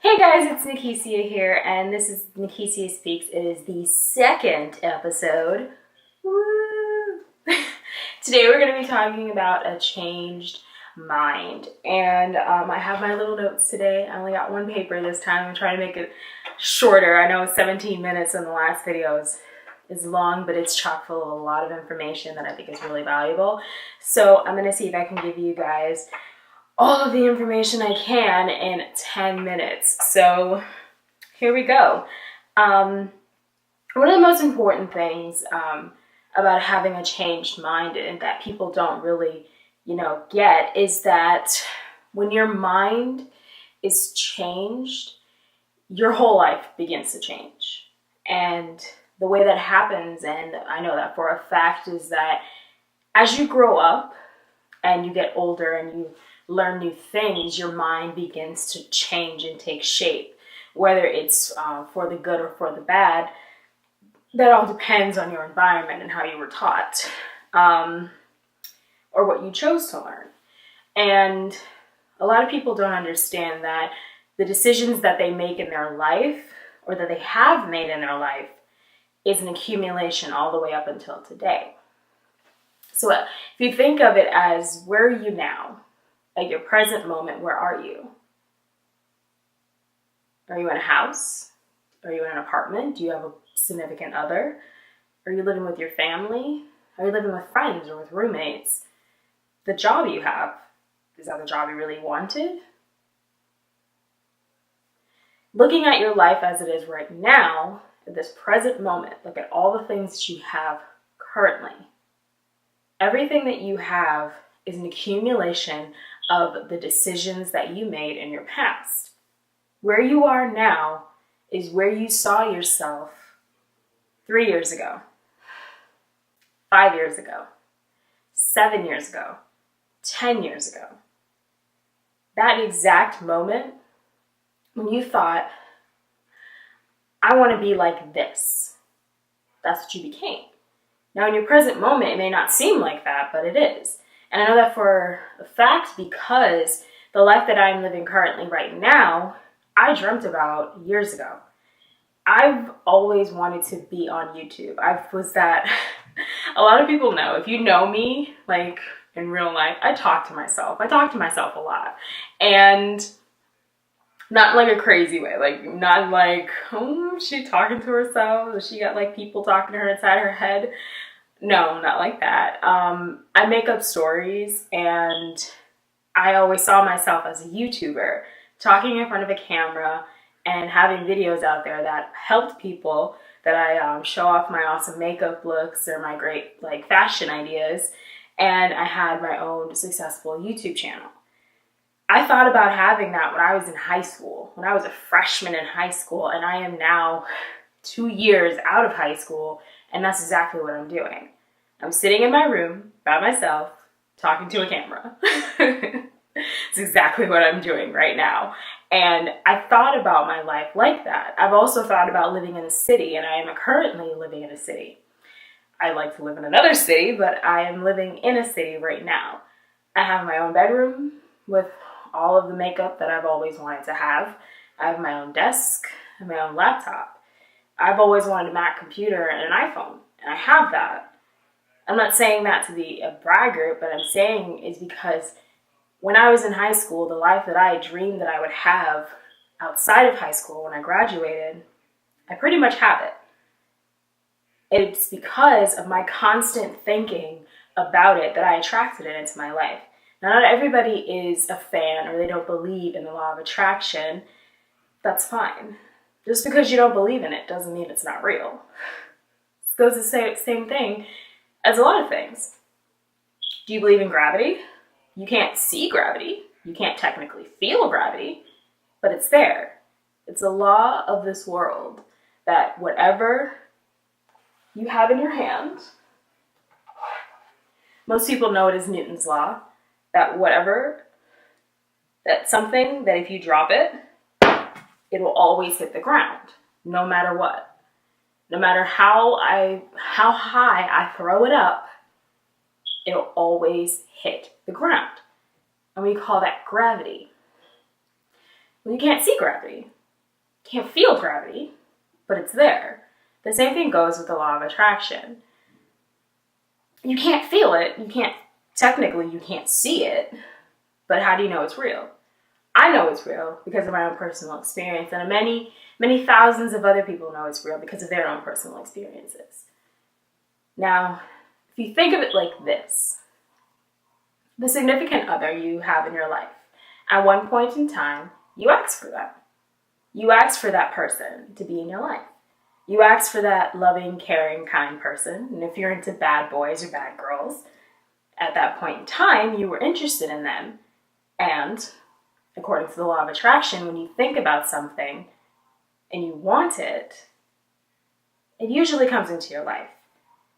Hey guys, it's Nikicia here, and this is Nikicia Speaks. It is the second episode. Woo! Today we're going to be talking about a changed mind, and I have my little notes today. I only got one paper this time. I'm trying to make it shorter. I know 17 minutes in the last video is long, but it's chock full of a lot of information that I think is really valuable. So I'm going to see if I can give you guys all of the information I can in 10 minutes. So here we go. One of the most important things about having a changed mind and that people don't really, get is that when your mind is changed, your whole life begins to change. And the way that happens, and I know that for a fact, is that as you grow up and you get older and you learn new things, your mind begins to change and take shape, whether it's for the good or for the bad. That all depends on your environment and how you were taught, or what you chose to learn. And a lot of people don't understand that the decisions that they make in their life, or that they have made in their life, is an accumulation all the way up until today. So if you think of it as, where are you now? At your present moment, where are you? Are you in a house? Are you in an apartment? Do you have a significant other? Are you living with your family? Are you living with friends or with roommates? The job you have, is that the job you really wanted? Looking at your life as it is right now, at this present moment, look at all the things that you have currently. Everything that you have is an accumulation of the decisions that you made in your past. Where you are now is where you saw yourself 3 years ago, 5 years ago, 7 years ago, 10 years ago. That exact moment when you thought, I want to be like this, that's what you became. Now in your present moment, it may not seem like that, but it is. And I know that for a fact because the life that I'm living currently right now, I dreamt about years ago. I've always wanted to be on YouTube. A lot of people know, if you know me, like in real life, I talk to myself. I talk to myself a lot. And not like a crazy way, not like, oh, she talking to herself, she got like people talking to her inside her head. No, not like that. I make up stories, and I always saw myself as a YouTuber, talking in front of a camera and having videos out there that helped people, that I show off my awesome makeup looks or my great fashion ideas, and I had my own successful YouTube channel. I thought about having that when I was in high school, when I was a freshman in high school, and I am now 2 years out of high school, and that's exactly what I'm doing. I'm sitting in my room by myself, talking to a camera. It's exactly what I'm doing right now. And I thought about my life like that. I've also thought about living in a city, and I am currently living in a city. I'd like to live in another city, but I am living in a city right now. I have my own bedroom with all of the makeup that I've always wanted to have. I have my own desk and my own laptop. I've always wanted a Mac computer and an iPhone, and I have that. I'm not saying that to be a braggart, but I'm saying is because when I was in high school, the life that I dreamed that I would have outside of high school when I graduated, I pretty much have it. It's because of my constant thinking about it that I attracted it into my life. Now, not everybody is a fan or they don't believe in the law of attraction. That's fine. Just because you don't believe in it doesn't mean it's not real. It goes the same thing as a lot of things. Do you believe in gravity? You can't see gravity. You can't technically feel gravity, but it's there. It's a law of this world that whatever you have in your hand, most people know it as Newton's law, that something that if you drop it, it will always hit the ground, no matter what. No matter how high I throw it up, it'll always hit the ground. And we call that gravity. Well, you can't see gravity. You can't feel gravity, but it's there. The same thing goes with the law of attraction. You can't feel it. Technically, you can't see it, but how do you know it's real? I know it's real because of my own personal experience, and many, many thousands of other people know it's real because of their own personal experiences. Now, if you think of it like this, the significant other you have in your life, at one point in time, you asked for them. You asked for that person to be in your life. You asked for that loving, caring, kind person. And if you're into bad boys or bad girls, at that point in time, you were interested in them. And according to the law of attraction, when you think about something and you want it, it usually comes into your life.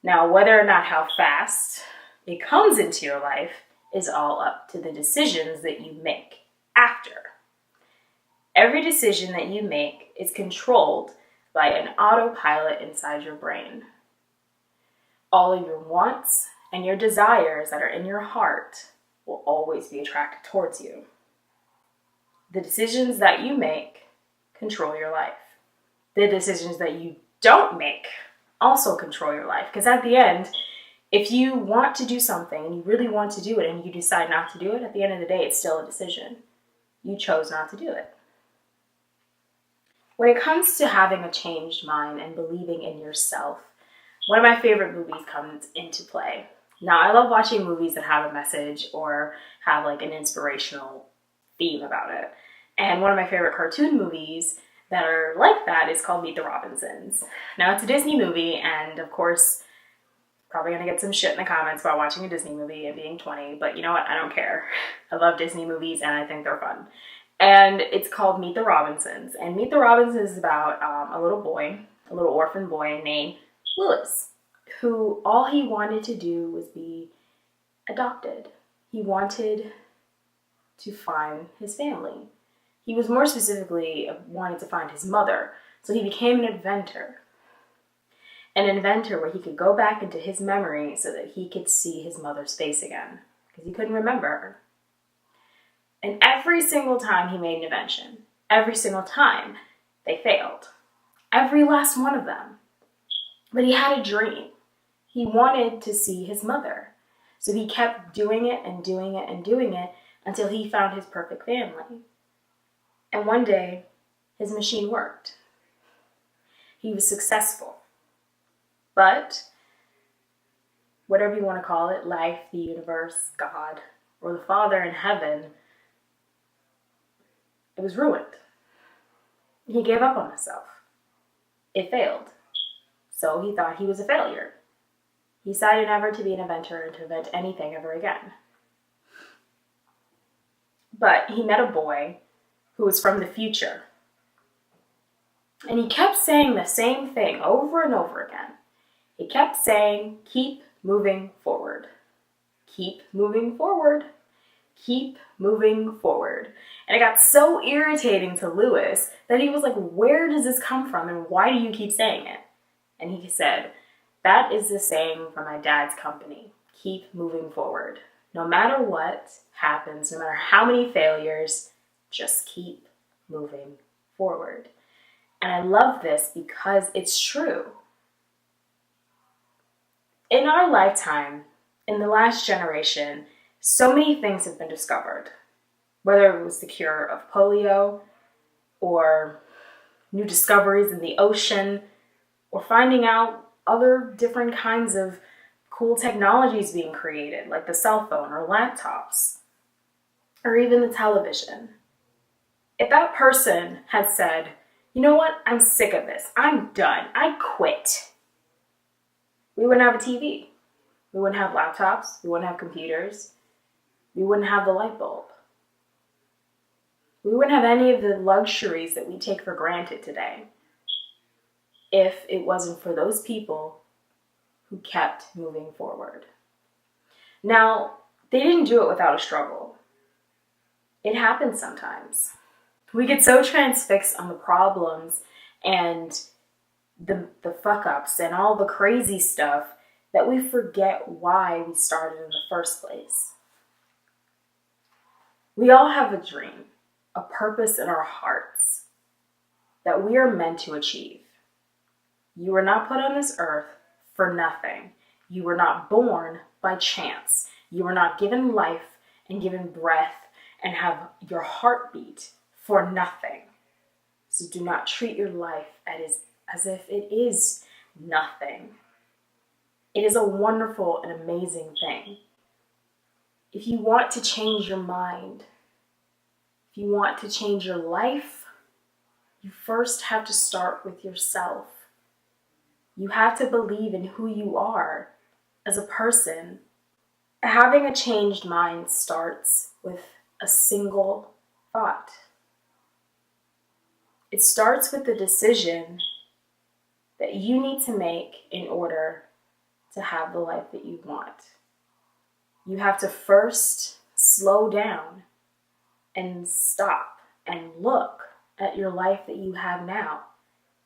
Now, whether or not how fast it comes into your life is all up to the decisions that you make after. Every decision that you make is controlled by an autopilot inside your brain. All of your wants and your desires that are in your heart will always be attracted towards you. The decisions that you make control your life. The decisions that you don't make also control your life. Because at the end, if you want to do something and you really want to do it and you decide not to do it, at the end of the day, it's still a decision. You chose not to do it. When it comes to having a changed mind and believing in yourself, one of my favorite movies comes into play. Now, I love watching movies that have a message or have like an inspirational theme about it. And one of my favorite cartoon movies that are like that is called Meet the Robinsons. Now, it's a Disney movie, and of course, probably gonna get some shit in the comments about watching a Disney movie and being 20, but you know what? I don't care. I love Disney movies and I think they're fun. And it's called Meet the Robinsons. And Meet the Robinsons is about a little boy, a little orphan boy named Lewis, who all he wanted to do was be adopted. He wanted to find his family. He was more specifically wanting to find his mother. So he became an inventor. An inventor where he could go back into his memory so that he could see his mother's face again, because he couldn't remember her. And every single time he made an invention, every single time, they failed. Every last one of them. But he had a dream. He wanted to see his mother. So he kept doing it and doing it and doing it until he found his perfect family. And one day, his machine worked. He was successful. But whatever you want to call it, life, the universe, God, or the Father in heaven, it was ruined. He gave up on himself. It failed. So he thought he was a failure. He decided never to be an inventor and to invent anything ever again. But he met a boy who was from the future. And he kept saying the same thing over and over again. He kept saying, keep moving forward. Keep moving forward. Keep moving forward. And it got so irritating to Lewis that he was like, where does this come from and why do you keep saying it? And he said, that is the saying from my dad's company. Keep moving forward. No matter what happens, no matter how many failures, just keep moving forward. And I love this because it's true. In our lifetime, in the last generation, so many things have been discovered. Whether it was the cure of polio, or new discoveries in the ocean, or finding out other different kinds of cool technologies being created, like the cell phone or laptops, or even the television. If that person had said, you know what, I'm sick of this, I'm done, I quit, we wouldn't have a TV. We wouldn't have laptops. We wouldn't have computers. We wouldn't have the light bulb. We wouldn't have any of the luxuries that we take for granted today if it wasn't for those people who kept moving forward. Now, they didn't do it without a struggle. It happens sometimes. We get so transfixed on the problems and the fuck-ups and all the crazy stuff that we forget why we started in the first place. We all have a dream. a purpose in our hearts that we are meant to achieve. You were not put on this earth for nothing. You were not born by chance. You were not given life and given breath and have your heartbeat for nothing. So do not treat your life as if it is nothing. It is a wonderful and amazing thing. If you want to change your mind, if you want to change your life, you first have to start with yourself. You have to believe in who you are as a person. Having a changed mind starts with a single thought. It starts with the decision that you need to make in order to have the life that you want. You have to first slow down and stop and look at your life that you have now.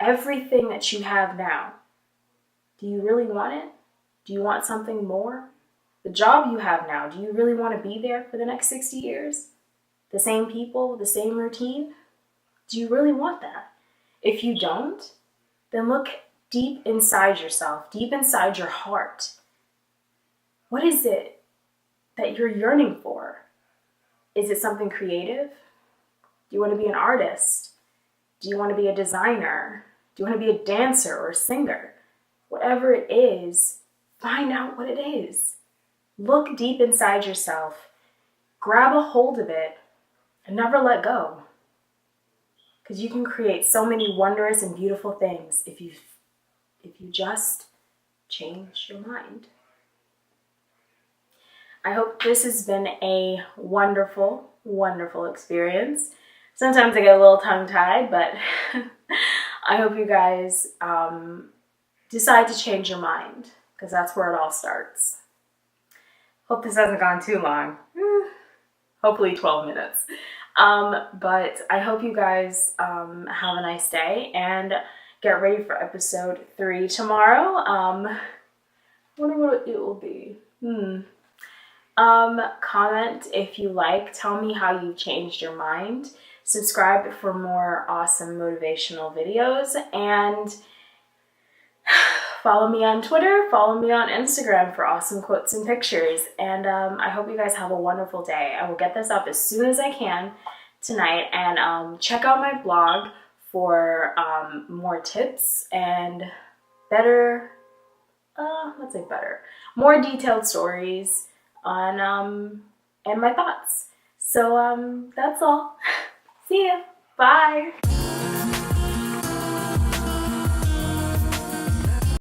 Everything that you have now. Do you really want it? Do you want something more? The job you have now, do you really want to be there for the next 60 years? The same people, the same routine? Do you really want that? If you don't, then look deep inside yourself, deep inside your heart. What is it that you're yearning for? Is it something creative? Do you want to be an artist? Do you want to be a designer? Do you want to be a dancer or a singer? Whatever it is, find out what it is. Look deep inside yourself, grab a hold of it, and never let go. Because you can create so many wondrous and beautiful things if you just change your mind. I hope this has been a wonderful, wonderful experience. Sometimes I get a little tongue-tied, but I hope you guys decide to change your mind, because that's where it all starts. Hope this hasn't gone too long. Hopefully 12 minutes. But I hope you guys have a nice day and get ready for episode 3 tomorrow. Wonder what it will be. Comment if you like. Tell me how you changed your mind. Subscribe for more awesome motivational videos, and follow me on Twitter, follow me on Instagram for awesome quotes and pictures. And I hope you guys have a wonderful day. I will get this up as soon as I can tonight. And check out my blog for more tips and more detailed stories on and my thoughts. So that's all. See ya. Bye.